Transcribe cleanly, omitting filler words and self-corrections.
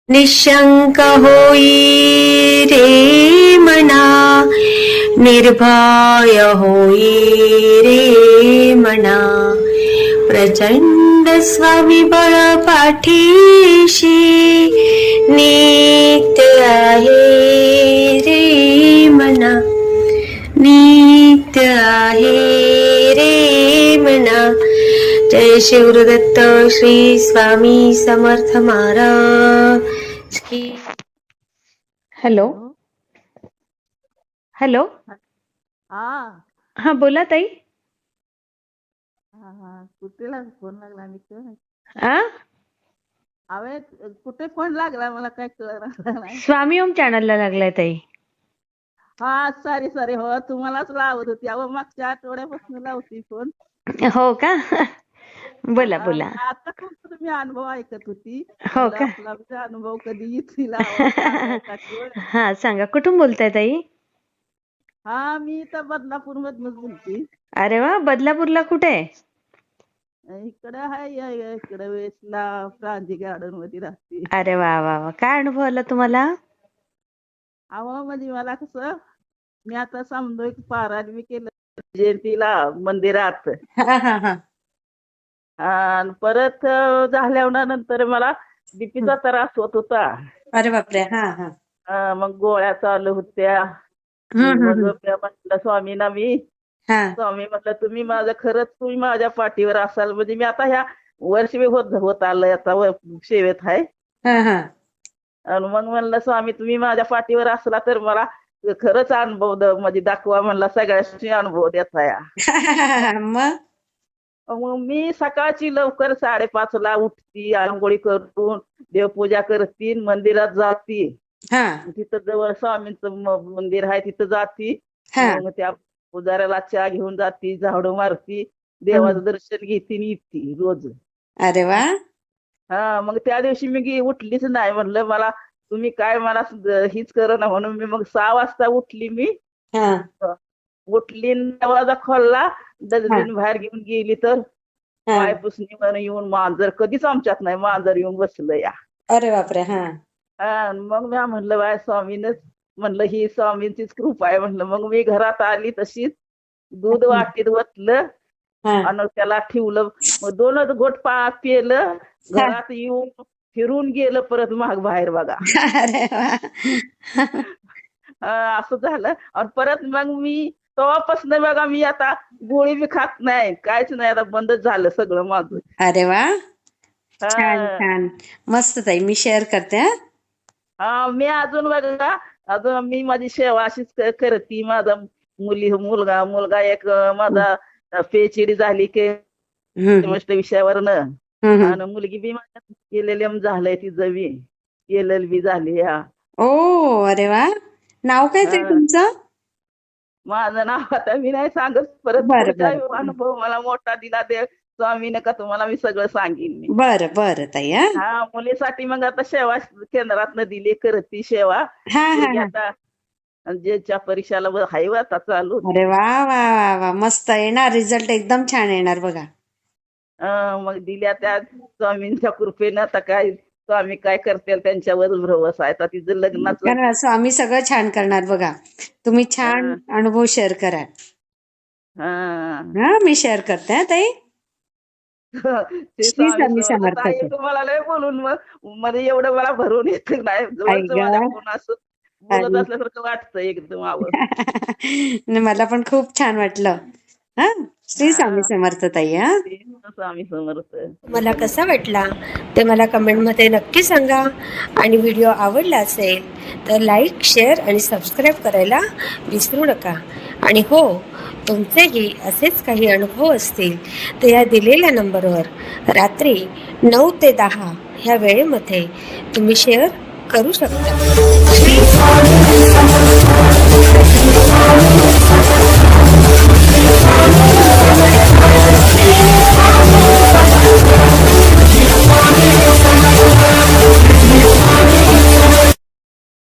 निशंक होई रे मना, निर्भय होई रे मना, प्रचंड स्वविबळ पाठीशी नित्य आहे रे मना, नित्य आहे रे मना. जय शिवदत्त श्री स्वामी समर्थ महाराज की. Hello hello. हा हा बोला ताई. हा हा कुठे फोन लागला मी आ अवे कुठे फोन लागला मला काय कळलं नाही. स्वामी ओम चॅनलला लागलाय ताई. हा सॉरी सॉरी हो तुम्हालाच लावत होती अहो मागच्या आठवड्यापासून लावती फोन. हो का. बोला हा, बोला. आता तुमचा तुम्ही अनुभव ऐकत होती हो म्हणलं का. आपला बी अनुभव कधी येतील आवाज सांगायसाठी होय. हा सांगा, कुठून बोलताय ताई? हा मी तर बदलापूर मधूनच बोलते. अरे वा, बदलापूरला कुठे आहे? इकडे आहे इकडे वेस्टला प्रांजी गार्डन मध्ये राहते. अरे वा वा वा, काय अनुभव आला तुम्हाला? अहो म्हणजे मला कसं मी आता सामुदायिक पारायण मी केलं जयंतीला मंदिरात. हा हा हा. आणि परत झाल्यानंतर मला बीपीचा त्रास होत होता. अरे बापरे. हा हा. मग गोळ्या चालू होत्या. मग मी म्हटलं स्वामींना स्वामी म्हटलं तुम्ही माझं खरंच तुम्ही माझ्या पाठीवर असाल म्हणजे मी आता ह्या वर्ष होत आलंय आता सेवेत आहे. आणि मग म्हणलं स्वामी तुम्ही माझ्या पाठीवर असला तर मला खरंच अनुभव म्हणजे दाखवा म्हणला, सगळ्यांशी अनुभव देता या. मग मी सकाळची लवकर 5:30ला उठती, आंघोळी करून देवपूजा करती, मंदिरात जाती. तिथं जवळ स्वामींचं मंदिर आहे तिथं जाती. मग त्या पुजाऱ्याला चहा घेऊन जाती, झाडू मारती, देवाचं दर्शन घेती आणि येती रोज. अरे वा. हा मग त्या दिवशी मी उठलीच नाही, म्हणलं मला तुम्ही काय मला हीच कर ना म्हणून मी मग 6 वाजता उठली. मी उठली, दरवाजा खोलला, डस्टबिन बाहेर घेऊन गेली तर पाय पुसणी म्हणून येऊन मांजर, कधीच आमच्यात नाही मांजर येऊन बसलं या. अरे बापरे. मग मी म्हणलं बाय स्वामीनच म्हणलं ही स्वामींचीच कृपा आहे म्हणलं. मग मी घरात आली तशीच दूध वाटीत ओतलं आणि त्याला ठेवलं. मग 2च घोट पिलं, घरात येऊन फिरून गेलं परत माग बाहेर बघा. असं झालं. आणि परत मग मी तेव्हापासून बघा मी आता गोळी बी खात नाही, काहीच नाही, आता बंदच झालं सगळं माझं. अरे वा, छान छान, मस्त ताई. मी शेअर करते. मी अजून बघा अजून मी माझी सेवा अशीच करते. माझा मुलगा एक माझा PhD झाली केमिस्ट्री विषयावरनं. आणि मुलगी बी माझ्या LLM झालंय, तिचं बी LLB झाली. ओ अरे वा. नाव काय ते तुमचं? माझं नाव आता मी नाही सांगत, परत अनुभव मला मोठा दिला ते स्वामीने का तुम्हाला मी सगळं सांगेन. बरं बरं ताई. मुलीसाठी मग आता सेवा केंद्रात दिली, करती सेवा. आता ज्याच्या परीक्षाला हाय आता चालू. अरे वा वा वा, मस्त येणार रिझल्ट, एकदम छान येणार बघा. मग दिल्या त्या स्वामींच्या कृपेनं. आता काय स्वामी काय करतील त्यांच्यावर भरवसा आहे. आता तिचं लग्नाचं स्वामी सगळं छान करणार बघा. तुम्ही छान अनुभव शेअर करा. मी शेअर करते ताई. तुम्हाला लय बोलून मग मध्ये एवढं मला भरून येत नाही, असं बोलत असल्यासारखं वाटतं एकदम आवड. मला पण खूप छान वाटलं. श्री स्वामी समर्थ ताई. स्वामी समर्थ. मला कसा वाटला ते मला कमेंटमध्ये नक्की सांगा. आणि व्हिडिओ आवडला असेल तर लाईक, शेअर आणि सबस्क्राईब करायला विसरू नका. आणि हो, तुमचेही असेच काही अनुभव असतील तर या दिलेल्या नंबरवर रात्री 9 ते 10 ह्या वेळेमध्ये तुम्ही शेअर करू शकता.